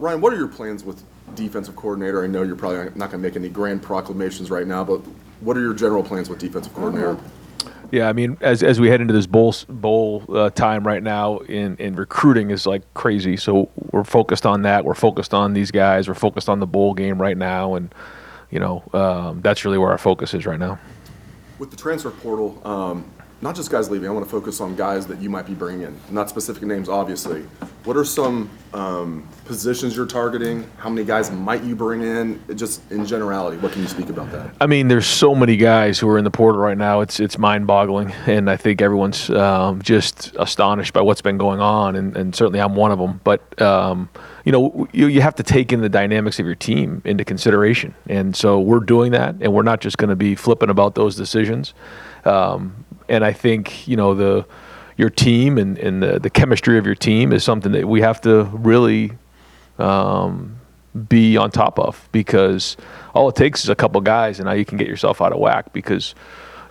Ryan, what are your plans with defensive coordinator? I know you're probably not going to make any grand proclamations right now, but what are your general plans with defensive coordinator? Yeah, I mean, as we head into this bowl time right now, in recruiting is like crazy. So we're focused on that. We're focused on these guys. We're focused on the bowl game right now, and that's really where our focus is right now. With the transfer portal, not just guys leaving, I want to focus on guys that you might be bringing in, not specific names, obviously. What are some positions you're targeting? How many guys might you bring in? Just in generality, what can you speak about that? I mean, there's so many guys who are in the portal right now. It's mind-boggling, and I think everyone's just astonished by what's been going on, and certainly I'm one of them. But you have to take in the dynamics of your team into consideration, and so we're doing that, and we're not just going to be flippant about those decisions. And I think your team and the chemistry of your team is something that we have to really be on top of, because all it takes is a couple guys and now you can get yourself out of whack. Because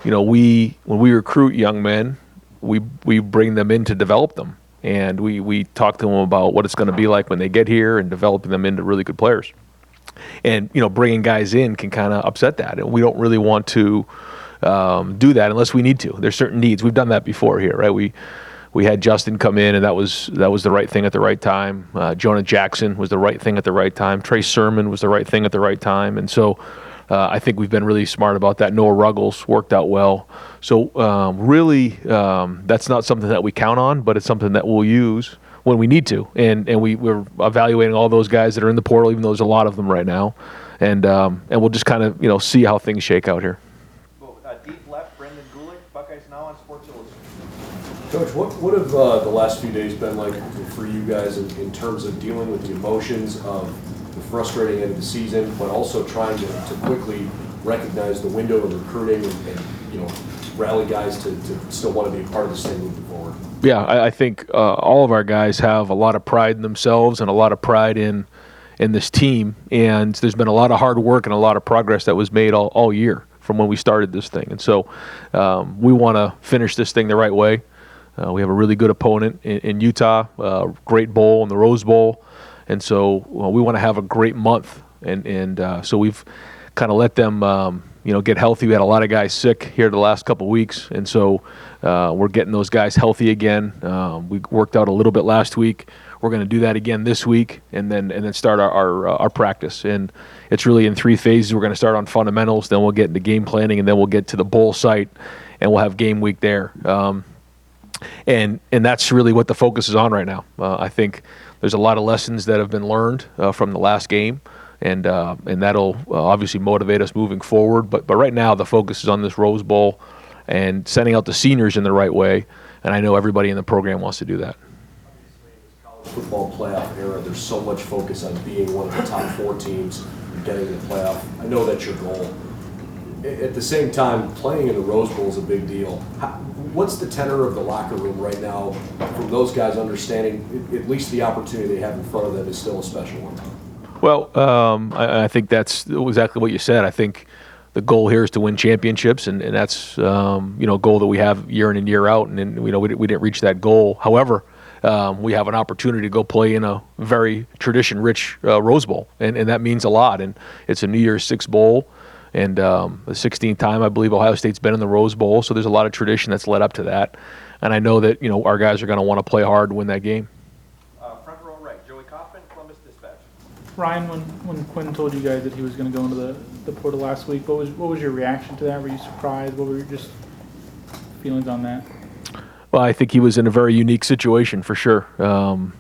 when we recruit young men, we bring them in to develop them, and we talk to them about what it's going to be like when they get here and developing them into really good players. And bringing guys in can kind of upset that, and we don't really want to do that unless we need to. There's certain needs. We've done that before here, right? We had Justin come in, and that was the right thing at the right time. Jonah Jackson was the right thing at the right time. Trey Sermon was the right thing at the right time. And so I think we've been really smart about that. Noah Ruggles worked out well. So really, that's not something that we count on, but it's something that we'll use when we need to. And we're evaluating all those guys that are in the portal, even though there's a lot of them right now. And we'll just kind of see how things shake out here. Coach, what have the last few days been like for you guys in terms of dealing with the emotions of the frustrating end of the season, but also trying to quickly recognize the window of recruiting and rally guys to still want to be a part of this thing moving forward? Yeah, I think all of our guys have a lot of pride in themselves and a lot of pride in this team, and there's been a lot of hard work and a lot of progress that was made all year from when we started this thing. And so we want to finish this thing the right way. We have a really good opponent in Utah, great bowl in the Rose Bowl, and so we want to have a great month. And so we've kind of let them, get healthy. We had a lot of guys sick here the last couple of weeks, and so we're getting those guys healthy again. We worked out a little bit last week. We're going to do that again this week, and then start our practice. And it's really in 3 phases. We're going to start on fundamentals, then we'll get into game planning, and then we'll get to the bowl site, and we'll have game week there. And that's really what the focus is on right now. I think there's a lot of lessons that have been learned from the last game, and that'll obviously motivate us moving forward. But right now the focus is on this Rose Bowl and sending out the seniors in the right way, and I know everybody in the program wants to do that. Obviously, in this college football playoff era, there's so much focus on being one of the top 4 teams and getting to the playoff. I know that's your goal. At the same time, playing in the Rose Bowl is a big deal. What's the tenor of the locker room right now from those guys understanding at least the opportunity they have in front of them is still a special one? Well, I think that's exactly what you said. I think the goal here is to win championships, and that's a goal that we have year in and year out, and we didn't reach that goal. However, we have an opportunity to go play in a very tradition-rich Rose Bowl, and that means a lot. And it's a New Year's Six bowl. And the 16th time, I believe, Ohio State's been in the Rose Bowl, so there's a lot of tradition that's led up to that. And I know that our guys are going to want to play hard and win that game. Front row right, Joey Kaufman, Columbus Dispatch. Ryan, when Quinn told you guys that he was going to go into the portal last week, what was your reaction to that? Were you surprised? What were your just feelings on that? Well, I think he was in a very unique situation for sure.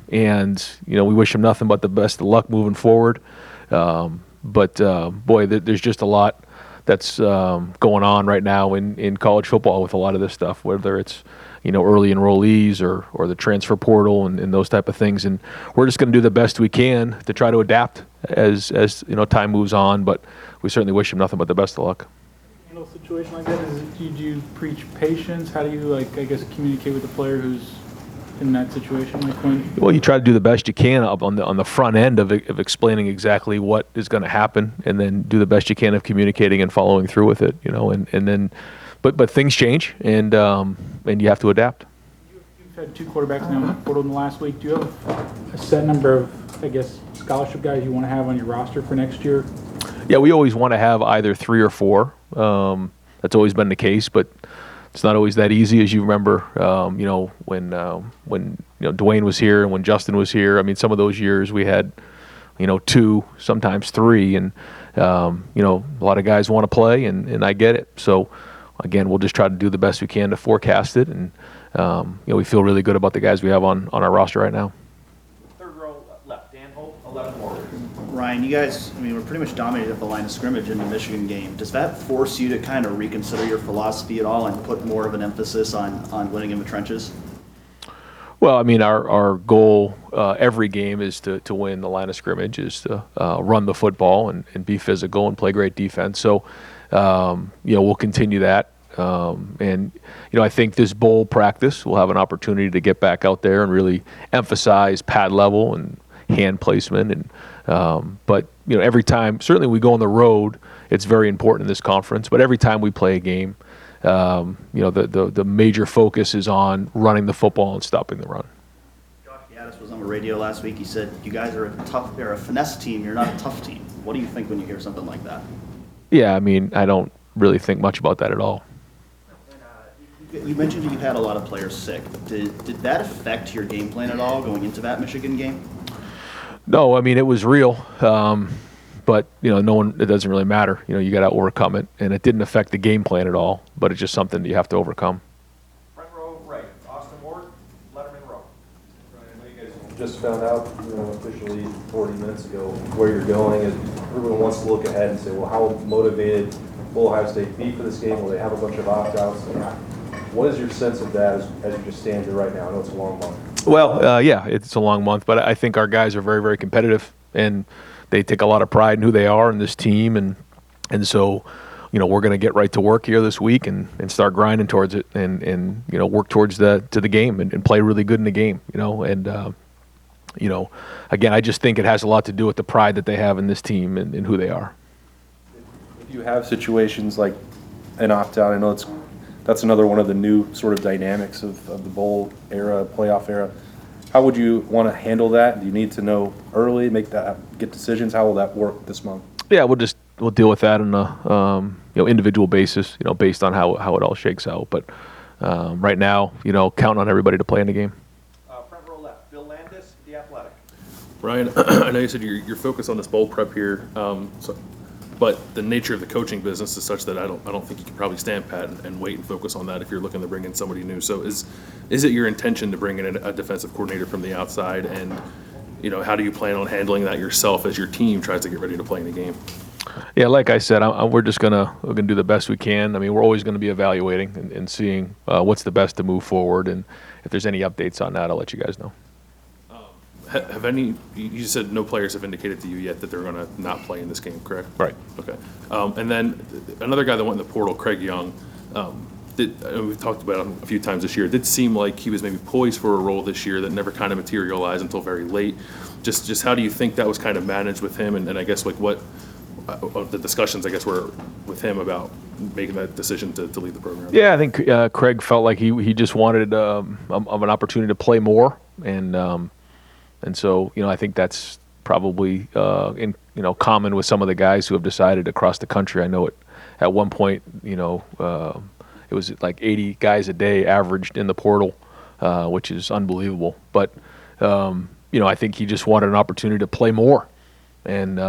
And we wish him nothing but the best of luck moving forward. But boy, there's just a lot that's going on right now in college football with a lot of this stuff, whether it's early enrollees or the transfer portal and those type of things. And we're just going to do the best we can to try to adapt as time moves on. But we certainly wish him nothing but the best of luck. Handle a situation like that? Do you preach patience? How do you communicate with the player who's in that situation like Quinn? Well, you try to do the best you can on the front end of explaining exactly what is going to happen, and then do the best you can of communicating and following through with it. And then, but things change, and you have to adapt. You've had 2 quarterbacks now in the portal in the last week. Do you have a set number of scholarship guys you want to have on your roster for next year? Yeah, we always want to have either 3 or 4. That's always been the case, but it's not always that easy, as you remember. When Dwayne was here and when Justin was here. I mean, some of those years we had 2, sometimes 3, and a lot of guys want to play, and I get it. So again, we'll just try to do the best we can to forecast it, and we feel really good about the guys we have on our roster right now. Third row left, Dan Holt, 11 Warriors. Ryan, you guys, we're pretty much dominated at the line of scrimmage in the Michigan game. Does that force you to kind of reconsider your philosophy at all and put more of an emphasis on winning in the trenches? Well, I mean, our goal every game is to win the line of scrimmage, is to run the football and be physical and play great defense. So, we'll continue that. I think this bowl practice we'll have an opportunity to get back out there and really emphasize pad level and hand placement. But every time, certainly we go on the road, it's very important in this conference. But every time we play a game, the major focus is on running the football and stopping the run. Josh Gaddis was on the radio last week. He said, you guys are a finesse team. You're not a tough team. What do you think when you hear something like that? Yeah, I mean, I don't really think much about that at all. You mentioned you had a lot of players sick. Did that affect your game plan at all going into that Michigan game? No, I mean, it was real. But, it doesn't really matter. You got to overcome it. And it didn't affect the game plan at all, but it's just something you have to overcome. Front row right, Austin Ward, Letterman row. I know you guys just found out, officially 40 minutes ago where you're going, and everyone wants to look ahead and say, well, how motivated will Ohio State be for this game? Will they have a bunch of opt-outs? What is your sense of that as you just stand here right now? I know it's a long month. Well, yeah, it's a long month, but I think our guys are very, very competitive, and they take a lot of pride in who they are in this team, and so we're going to get right to work here this week and start grinding towards it and work towards the game and play really good in the game. Again, I just think it has a lot to do with the pride that they have in this team and who they are. If you have situations like an opt-out, I know that's another one of the new sort of dynamics of the bowl era, playoff era. How would you want to handle that? Do you need to know early, get decisions? How will that work this month? Yeah, we'll deal with that on a individual basis, based on how it all shakes out. But right now, counting on everybody to play in the game. Front row left, Bill Landis, The Athletic. Ryan, I know you said you're focused on this bowl prep here, but the nature of the coaching business is such that I don't think you can probably stand pat and wait and focus on that if you're looking to bring in somebody new. So is it your intention to bring in a defensive coordinator from the outside, and how do you plan on handling that yourself as your team tries to get ready to play in the game? Yeah, like I said, we're gonna do the best we can. I mean, we're always going to be evaluating and seeing what's the best to move forward, and if there's any updates on that, I'll let you guys know. Have any? You said no players have indicated to you yet that they're going to not play in this game, correct? Right. Okay. And then another guy that went in the portal, Craig Young, we've talked about him a few times this year. It did seem like he was maybe poised for a role this year that never kind of materialized until very late. Just how do you think that was kind of managed with him, and I guess like what the discussions I guess were with him about making that decision to leave the program? Yeah, I think Craig felt like he just wanted of an opportunity to play more, and so I think that's probably common with some of the guys who have decided across the country. I know at one point it was like 80 guys a day averaged in the portal, which is unbelievable. But I think he just wanted an opportunity to play more, and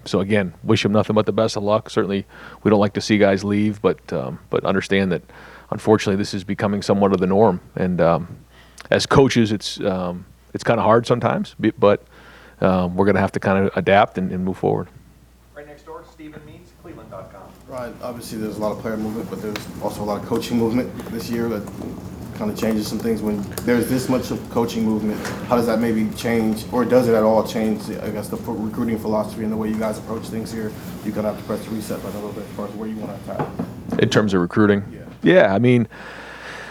so again, wish him nothing but the best of luck. Certainly, we don't like to see guys leave, but understand that unfortunately this is becoming somewhat of the norm. And as coaches, it's kind of hard sometimes, but we're going to have to kind of adapt and move forward. Right next door, Stephen Means, Cleveland.com. Right. Obviously, there's a lot of player movement, but there's also a lot of coaching movement this year that kind of changes some things. When there's this much of coaching movement, how does that maybe change, or does it at all change, I guess, the recruiting philosophy and the way you guys approach things here? You're going to have to press the reset button a little bit as far as where you want to attack. In terms of recruiting? Yeah. I mean,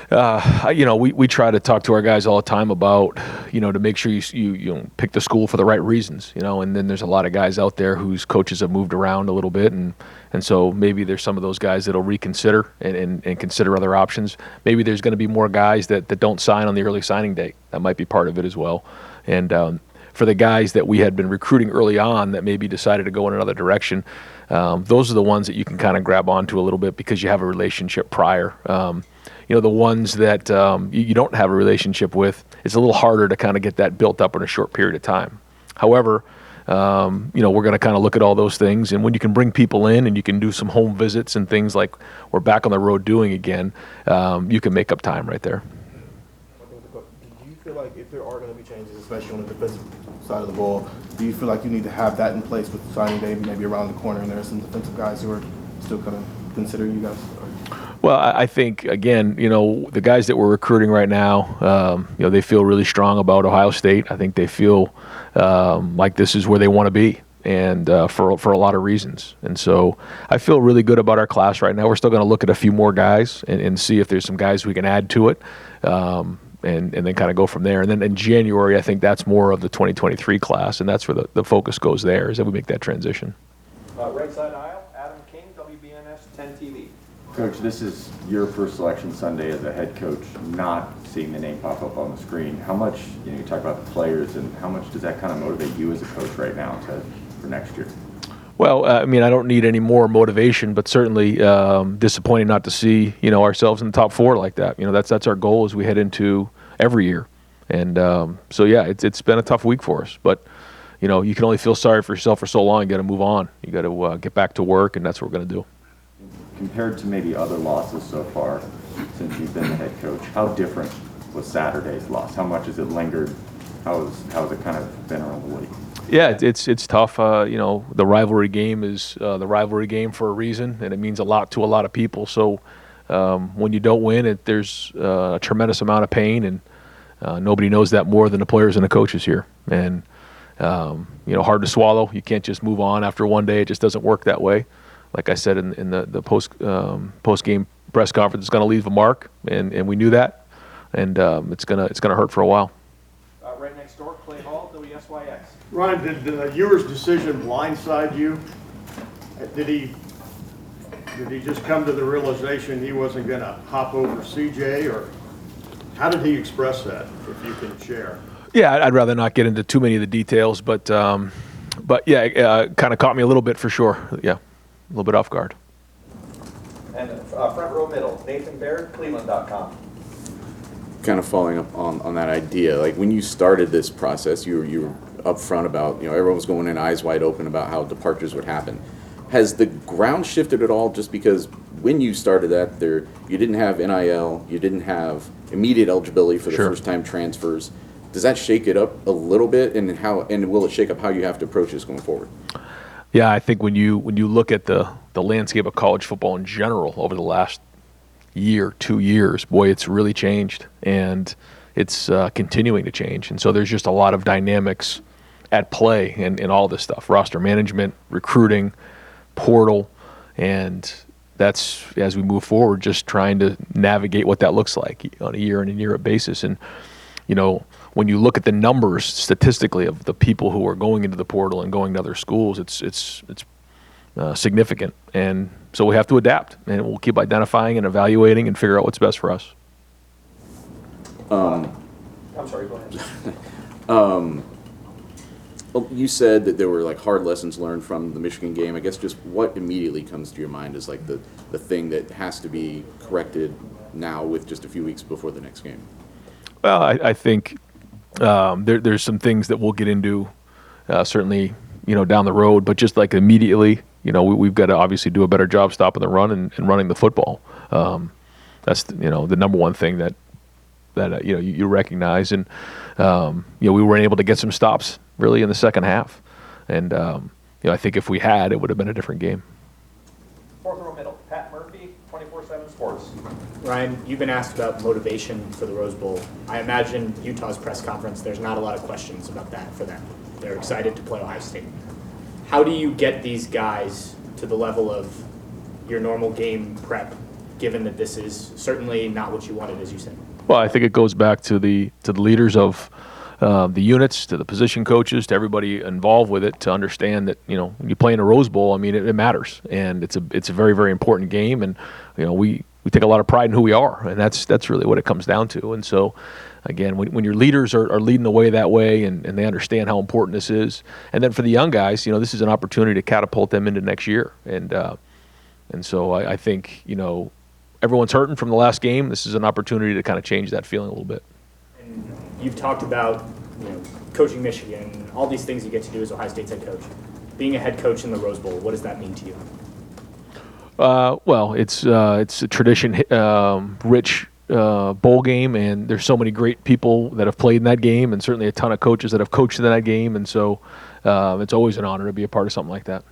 we try to talk to our guys all the time about, to make sure you pick the school for the right reasons, and then there's a lot of guys out there whose coaches have moved around a little bit, and so maybe there's some of those guys that'll reconsider and consider other options. Maybe there's going to be more guys that don't sign on the early signing day. That might be part of it as well. And for the guys that we had been recruiting early on that maybe decided to go in another direction, those are the ones that you can kind of grab onto a little bit because you have a relationship prior. The ones that you don't have a relationship with, it's a little harder to kind of get that built up in a short period of time. However, we're going to kind of look at all those things, and when you can bring people in and you can do some home visits and things like we're back on the road doing again, you can make up time right there. Do you feel like if there are going to be changes, especially on the defensive side of the ball, do you feel like you need to have that in place with signing day maybe around the corner, and there are some defensive guys who are still kind of considering you guys? Well, I think, again, the guys that we're recruiting right now, they feel really strong about Ohio State. I think they feel like this is where they want to be, and for a lot of reasons. And so I feel really good about our class right now. We're still going to look at a few more guys and see if there's some guys we can add to it, and then kind of go from there. And then in January, I think that's more of the 2023 class, and that's where the focus goes there, is that we make that transition. Right side aisle, Adam King, WBNS 10 TV. Coach, this is your first selection Sunday as a head coach, not seeing the name pop up on the screen. How much, you talk about the players, and how much does that kind of motivate you as a coach right now for next year? Well, I don't need any more motivation, but certainly disappointing not to see, ourselves in the top 4 like that. That's our goal as we head into every year. And it's been a tough week for us. But, you can only feel sorry for yourself for so long. You got to move on. You got to get back to work, and that's what we're going to do. Compared to maybe other losses so far since you've been the head coach, how different was Saturday's loss? How much has it lingered? How has it kind of been around the league? Yeah, it's tough. The rivalry game is the rivalry game for a reason, and it means a lot to a lot of people. So when you don't win, there's a tremendous amount of pain, and nobody knows that more than the players and the coaches here. And hard to swallow. You can't just move on after one day. It just doesn't work that way. Like I said in the post game press conference, it's going to leave a mark, and we knew that, and it's gonna hurt for a while. Right next door, Clay Hall, WSYX. Ryan, did Ewer's decision blindside you? Did he just come to the realization he wasn't going to hop over CJ, or how did he express that, if you can share? Yeah, I'd rather not get into too many of the details, but yeah, kind of caught me a little bit for sure. Yeah, a little bit off guard. And front row middle, Nathan Baird, Cleveland.com. Kind of following up on that idea, like when you started this process, you were upfront about, everyone was going in eyes wide open about how departures would happen. Has the ground shifted at all? Just because when you started that, you didn't have NIL, you didn't have immediate eligibility for the Sure. first-time transfers. Does that shake it up a little bit, and will it shake up how you have to approach this going forward? Yeah, I think when you look at the landscape of college football in general over the last year, 2 years, boy, it's really changed, and it's continuing to change. And so there's just a lot of dynamics at play in all this stuff: roster management, recruiting, portal, and that's, as we move forward, just trying to navigate what that looks like on a year in and year out basis. And when you look at the numbers statistically of the people who are going into the portal and going to other schools, it's significant. And so we have to adapt, and we'll keep identifying and evaluating and figure out what's best for us. I'm sorry, go ahead. You said that there were hard lessons learned from the Michigan game. I guess just what immediately comes to your mind is the thing that has to be corrected now with just a few weeks before the next game? Well, I think there's some things that we'll get into certainly down the road, but just immediately, we've got to obviously do a better job stopping the run and running the football. That's the number one thing that you recognize, and we weren't able to get some stops really in the second half, and I think if we had, it would have been a different game. Fourth row middle, Pat Murphy, 24/7 Sports. Ryan, you've been asked about motivation for the Rose Bowl. I imagine Utah's press conference, there's not a lot of questions about that for them. They're excited to play Ohio State. How do you get these guys to the level of your normal game prep, given that this is certainly not what you wanted, as you said? Well, I think it goes back to the leaders of the units, to the position coaches, to everybody involved with it, to understand that when you play in a Rose Bowl, it matters, and it's a very, very important game, and we take a lot of pride in who we are, and that's really what it comes down to. And so, again, when your leaders are leading the way that way, and they understand how important this is, and then for the young guys, this is an opportunity to catapult them into next year. And so I think everyone's hurting from the last game. This is an opportunity to kind of change that feeling a little bit. And you've talked about coaching Michigan, all these things you get to do as Ohio State's head coach. Being a head coach in the Rose Bowl, what does that mean to you? Well, it's a tradition rich bowl game, and there's so many great people that have played in that game, and certainly a ton of coaches that have coached in that game, and so it's always an honor to be a part of something like that.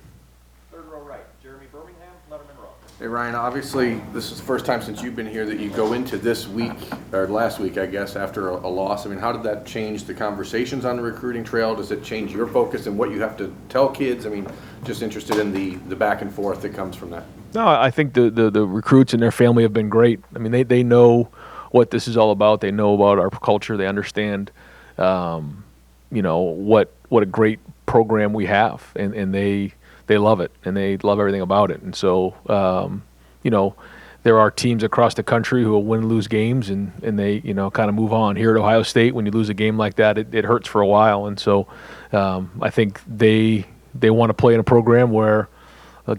Third row right, Jeremy Birmingham, Letterman Row. Hey Ryan, obviously this is the first time since you've been here that you go into this week, or last week I guess, after a loss. I mean, how did that change the conversations on the recruiting trail? Does it change your focus and what you have to tell kids? I mean, just interested in the back and forth that comes from that. No, I think the recruits and their family have been great. I mean, they know what this is all about. They know about our culture. They understand, what a great program we have, and they love it, and they love everything about it. And so, there are teams across the country who will win and lose games, and they, kind of move on. Here at Ohio State, when you lose a game like that, it hurts for a while. And so, I think they want to play in a program where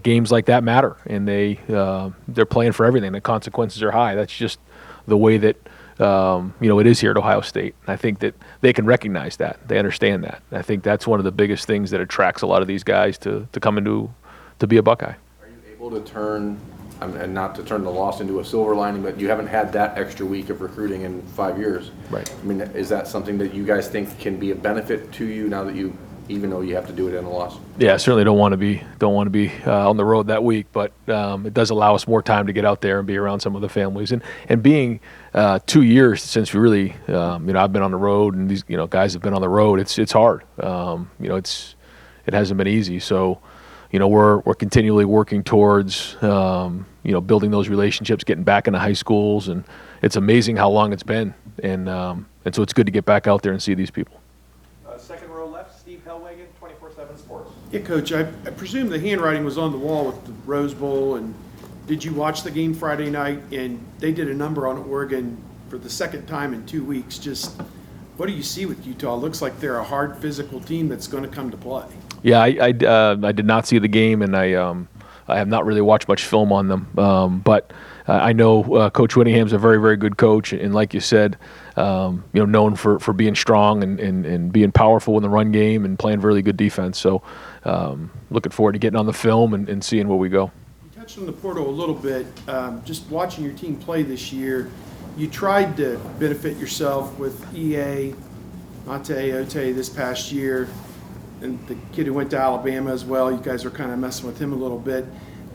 games like that matter, and they're playing for everything. The consequences are high. That's just the way that it is here at Ohio State. And I think that they can recognize that. They understand that. And I think that's one of the biggest things that attracts a lot of these guys to come into to be a Buckeye. Are you able to turn, and not to turn the loss into a silver lining, but you haven't had that extra week of recruiting in 5 years. Right. I mean, is that something that you guys think can be a benefit to you now that even though you have to do it in a loss? Yeah, I certainly don't want to be on the road that week, but it does allow us more time to get out there and be around some of the families. And being 2 years since we really, I've been on the road, and these guys have been on the road. It's hard. It hasn't been easy. So, we're continually working towards building those relationships, getting back into high schools, and it's amazing how long it's been. And so it's good to get back out there and see these people. Second row left, Steve Hellwagen, 24/7 Sports. Yeah, Coach, I presume the handwriting was on the wall with the Rose Bowl, and did you watch the game Friday night? And they did a number on Oregon for the second time in 2 weeks. Just what do you see with Utah? It looks like they're a hard physical team that's going to come to play. Yeah, I did not see the game, and I have not really watched much film on them. But I know Coach Whittingham's a very, very good coach, and like you said, known for being strong and being powerful in the run game and playing really good defense. So looking forward to getting on the film and seeing where we go. You touched on the portal a little bit. Just watching your team play this year, you tried to benefit yourself with EA, Mate Ote this past year, and the kid who went to Alabama as well. You guys are kind of messing with him a little bit.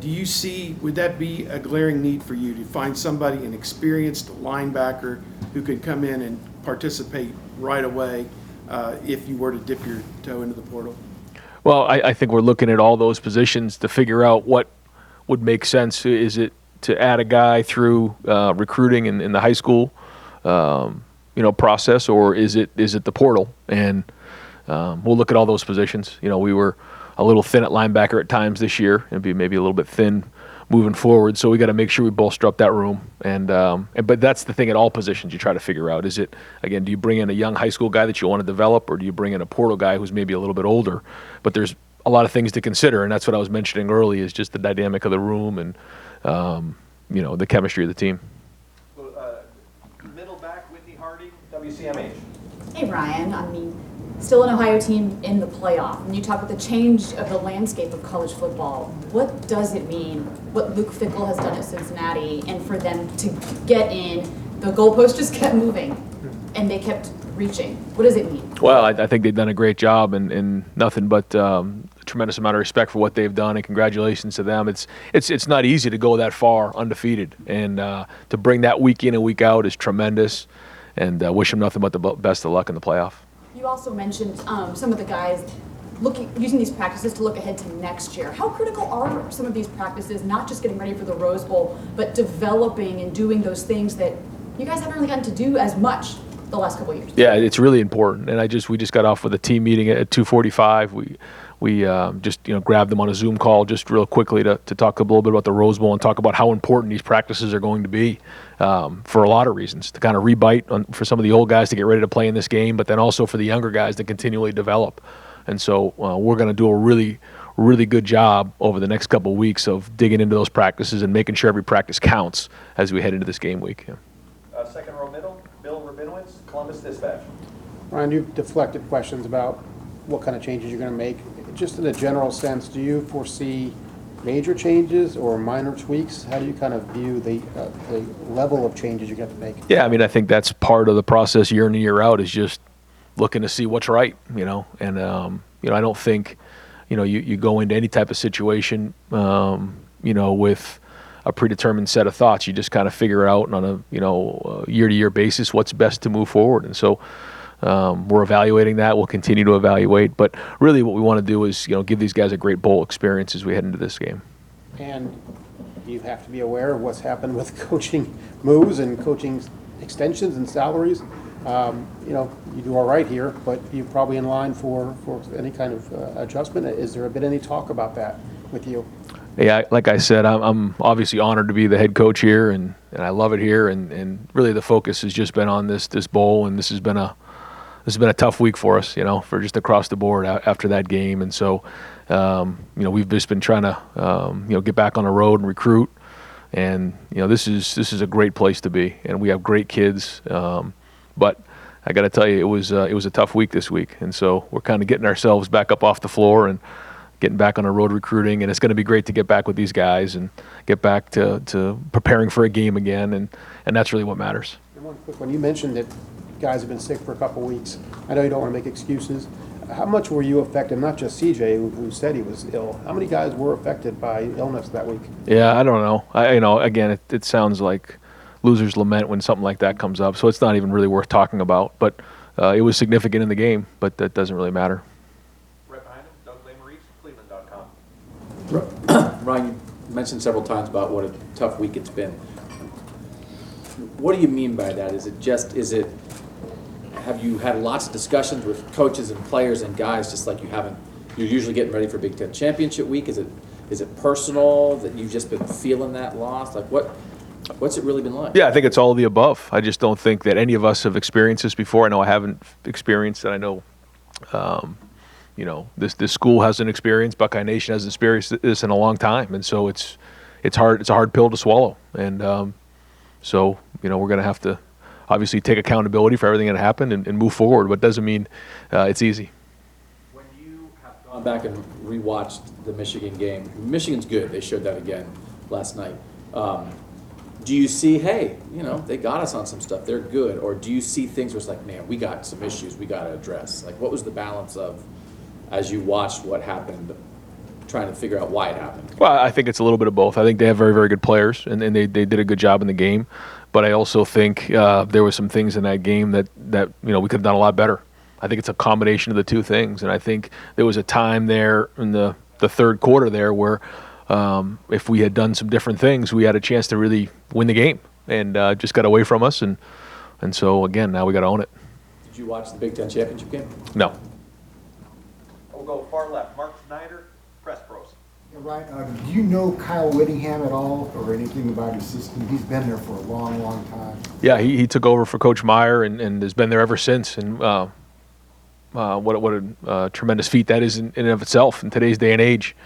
Do you see, would that be a glaring need for you to find somebody, an experienced linebacker who could come in and participate right away if you were to dip your toe into the portal? Well, I think we're looking at all those positions to figure out what would make sense. Is it to add a guy through recruiting in the high school process, or is it the portal? And we'll look at all those positions. We were a little thin at linebacker at times this year, and be maybe a little bit thin moving forward. So we got to make sure we bolster up that room. But that's the thing at all positions you try to figure out. Is it, again, do you bring in a young high school guy that you want to develop, or do you bring in a portal guy who's maybe a little bit older? But there's a lot of things to consider, and that's what I was mentioning early, is just the dynamic of the room and the chemistry of the team. Middle back, Whitney Harding, WCMH. Hey Ryan, still an Ohio team in the playoff. When you talk about the change of the landscape of college football, what does it mean, what Luke Fickell has done at Cincinnati, and for them to get in, the goalpost just kept moving, and they kept reaching? What does it mean? Well, I think they've done a great job, and nothing but a tremendous amount of respect for what they've done, and congratulations to them. It's not easy to go that far undefeated, and to bring that week in and week out is tremendous, and wish them nothing but the best of luck in the playoff. You also mentioned some of the guys using these practices to look ahead to next year. How critical are some of these practices, not just getting ready for the Rose Bowl, but developing and doing those things that you guys haven't really gotten to do as much the last couple of years? Yeah, it's really important. And we just got off with a team meeting at 2:45. We just grabbed them on a Zoom call just real quickly to talk a little bit about the Rose Bowl and talk about how important these practices are going to be for a lot of reasons, to kind of rebite for some of the old guys to get ready to play in this game, but then also for the younger guys to continually develop. And so we're going to do a really, really good job over the next couple of weeks of digging into those practices and making sure every practice counts as we head into this game week. Yeah. Second row middle, Bill Rabinowitz, Columbus Dispatch. Ryan, you've deflected questions about what kind of changes you're going to make. Just in a general sense, do you foresee major changes or minor tweaks? How do you kind of view the level of changes you got to make? Yeah, I mean, I think that's part of the process year in and year out, is just looking to see what's right, and I don't think, you go into any type of situation, with a predetermined set of thoughts. You just kind of figure out on a year-to-year basis what's best to move forward. And so we're evaluating that. We'll continue to evaluate. But really what we want to do is, give these guys a great bowl experience as we head into this game. And you have to be aware of what's happened with coaching moves and coaching extensions and salaries. You do all right here, but you're probably in line for any kind of adjustment. Is there been any talk about that with you? Yeah, like I said, I'm obviously honored to be the head coach here, and I love it here. And really the focus has just been on this bowl, and this has been a tough week for us, for just across the board after that game. And so, we've just been trying to, get back on the road and recruit. And this is a great place to be, and we have great kids. But I got to tell you, it was a tough week this week, and so we're kind of getting ourselves back up off the floor and getting back on the road recruiting. And it's going to be great to get back with these guys and get back to preparing for a game again, and that's really what matters. And one quick one, you mentioned that guys have been sick for a couple weeks. I know you don't want to make excuses. How much were you affected? Not just CJ, who said he was ill. How many guys were affected by illness that week? Yeah, I don't know. Again, it sounds like losers lament when something like that comes up, so it's not even really worth talking about. But it was significant in the game, but that doesn't really matter. Right behind him, Doug Lesmerises, Cleveland.com. Ryan, you mentioned several times about what a tough week it's been. What do you mean by that? Have you had lots of discussions with coaches and players and guys, just like you're usually getting ready for Big Ten Championship week? Is it personal that you've just been feeling that loss? Like what's it really been like? Yeah, I think it's all of the above. I just don't think that any of us have experienced this before. I know I haven't experienced it. I know, this school hasn't experienced, Buckeye Nation hasn't experienced this in a long time, and so it's hard. It's a hard pill to swallow, and so we're going to have to obviously take accountability for everything that happened and move forward. But it doesn't mean it's easy. When you have gone back and rewatched the Michigan game, Michigan's good. They showed that again last night. Do you see, hey, they got us on some stuff, they're good? Or do you see things where it's like, man, we got some issues we got to address? Like, what was the balance of, as you watched what happened, trying to figure out why it happened? Well, I think it's a little bit of both. I think they have very, very good players, and they did a good job in the game. But I also think there were some things in that game that we could have done a lot better. I think it's a combination of the two things. And I think there was a time there in the third quarter there where if we had done some different things, we had a chance to really win the game, and just got away from us. And so, again, now we got to own it. Did you watch the Big Ten Championship game? No. We'll go far left. Mark Snyder, Press Pros. Ryan, do you know Kyle Whittingham at all, or anything about his system? He's been there for a long, long time. Yeah, he took over for Coach Meyer and has been there ever since. And what a tremendous feat that is in and of itself in today's day and age,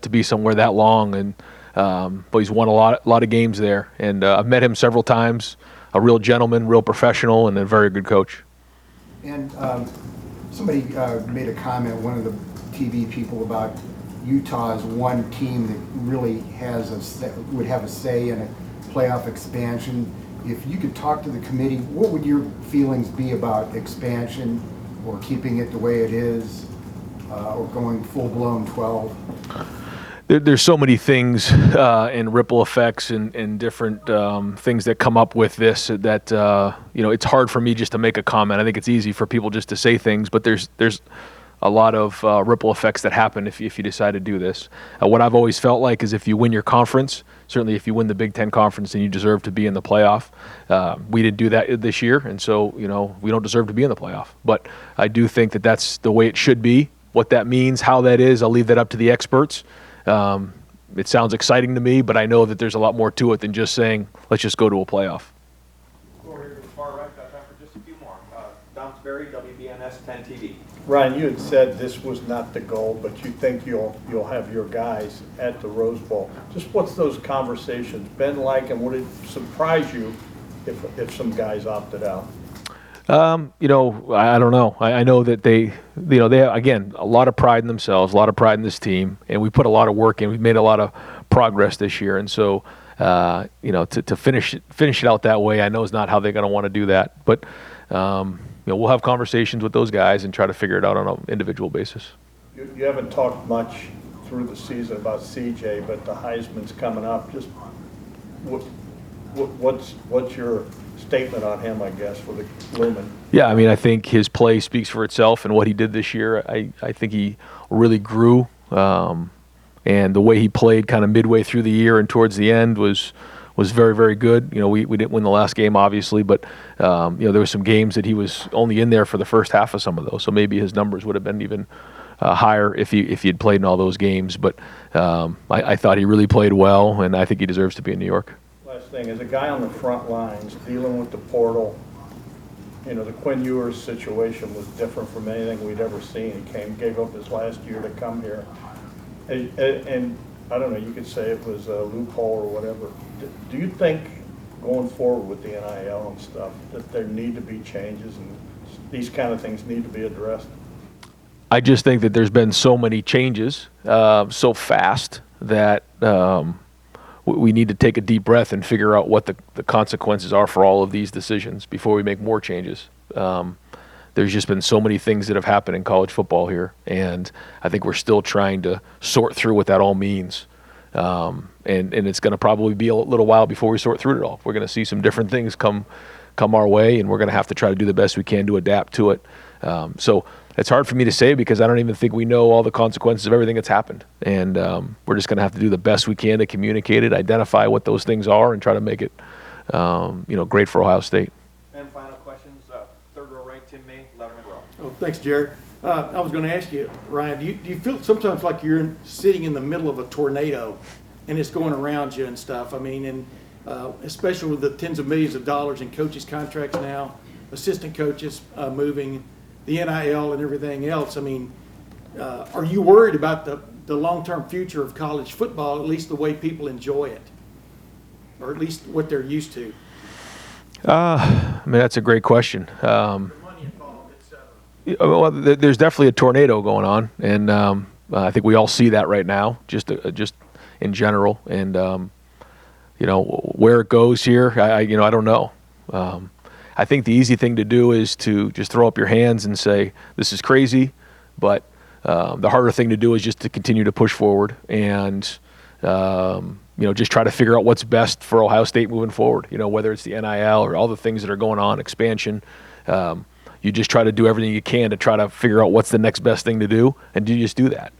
to be somewhere that long. And but he's won a lot of games there. And I've met him several times. A real gentleman, real professional, and a very good coach. And somebody made a comment, one of the TV people, about Utah as one team that really would have a say in a playoff expansion. If you could talk to the committee, what would your feelings be about expansion, or keeping it the way it is, or going full-blown 12? There's so many things and ripple effects and different things that come up with this that it's hard for me just to make a comment. I think it's easy for people just to say things, but there's a lot of ripple effects that happen if you decide to do this. What I've always felt like is if you win your conference, certainly if you win the Big Ten Conference, then you deserve to be in the playoff. We didn't do that this year, and so we don't deserve to be in the playoff. But I do think that that's the way it should be What that means, how that is, I'll leave that up to the experts. It sounds exciting to me, but I know that there's a lot more to it than just saying, let's just go to a playoff. Go here to the far right, got time for just a few more. Don Sperry, WBNS 10 TV. Ryan, you had said this was not the goal, but you think you'll have your guys at the Rose Bowl. Just what's those conversations been like, and would it surprise you if some guys opted out? You know, I don't know. I know that they have, again, a lot of pride in themselves, a lot of pride in this team, and we put a lot of work in. We've made a lot of progress this year, and so, to finish it out that way, I know is not how they're going to want to do that. But, we'll have conversations with those guys and try to figure it out on an individual basis. You haven't talked much through the season about CJ, but the Heisman's coming up. Just what's your statement on him, I guess, for the Lumen? Yeah, I mean, I think his play speaks for itself, and what he did this year, I think he really grew, and the way he played kind of midway through the year and towards the end was very, very good. You know, we didn't win the last game, obviously, but, there were some games that he was only in there for the first half of some of those, so maybe his numbers would have been even higher if he had played in all those games. But I thought he really played well, and I think he deserves to be in New York. Last thing, as a guy on the front lines dealing with the portal, the Quinn Ewers situation was different from anything we'd ever seen. He gave up his last year to come here. And I don't know, you could say it was a loophole or whatever. Do you think going forward with the NIL and stuff that there need to be changes and these kind of things need to be addressed? I just think that there's been so many changes so fast that we need to take a deep breath and figure out what the consequences are for all of these decisions before we make more changes. There's just been so many things that have happened in college football here, and I think we're still trying to sort through what that all means. And it's going to probably be a little while before we sort through it all. We're going to see some different things come our way, and we're going to have to try to do the best we can to adapt to it. So it's hard for me to say because I don't even think we know all the consequences of everything that's happened. And we're just going to have to do the best we can to communicate it, identify what those things are, and try to make it great for Ohio State. And final questions, third row right, Tim May, Letterman row. Oh, thanks, Jared. I was going to ask you, Ryan, do you feel sometimes like you're sitting in the middle of a tornado and it's going around you and stuff? I mean, and especially with the tens of millions of dollars in coaches' contracts now, assistant coaches moving, the NIL and everything else. I mean, are you worried about the long-term future of college football, at least the way people enjoy it, or at least what they're used to? I mean, that's a great question. Well, there's definitely a tornado going on, and I think we all see that right now, just in general. And where it goes here, I don't know. I think the easy thing to do is to just throw up your hands and say this is crazy, but the harder thing to do is just to continue to push forward and just try to figure out what's best for Ohio State moving forward. Whether it's the NIL or all the things that are going on, expansion. You just try to do everything you can to try to figure out what's the next best thing to do, and you just do that.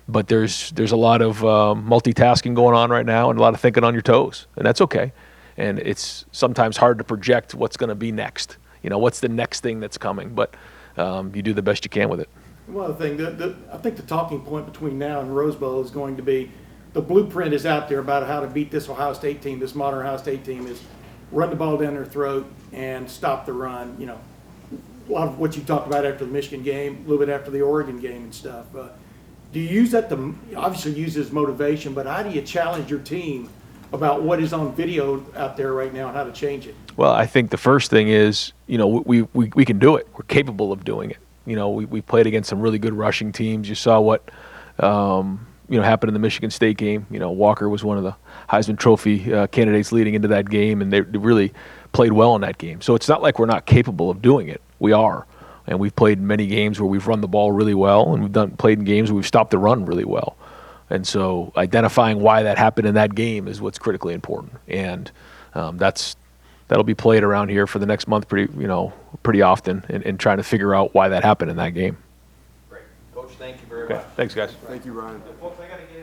But there's a lot of multitasking going on right now and a lot of thinking on your toes, and that's okay. And it's sometimes hard to project what's going to be next. What's the next thing that's coming, but you do the best you can with it. One other thing, I think the talking point between now and Rose Bowl is going to be the blueprint is out there about how to beat this Ohio State team, this modern Ohio State team, is run the ball down their throat and stop the run. A lot of what you talked about after the Michigan game, a little bit after the Oregon game and stuff. Do you use that to obviously use as motivation, but how do you challenge your team about what is on video out there right now and how to change it? Well, I think the first thing is, we can do it. We're capable of doing it. We played against some really good rushing teams. You saw what happened in the Michigan State game. Walker was one of the Heisman Trophy candidates leading into that game, and they really played well in that game. So it's not like we're not capable of doing it. We are. And we've played many games where we've run the ball really well, and we've played in games where we've stopped the run really well. And so identifying why that happened in that game is what's critically important. And that'll be played around here for the next month pretty often and trying to figure out why that happened in that game. Great. Coach, thank you very Okay. much. Thanks, guys. Thank you, Ryan. Folks, I got to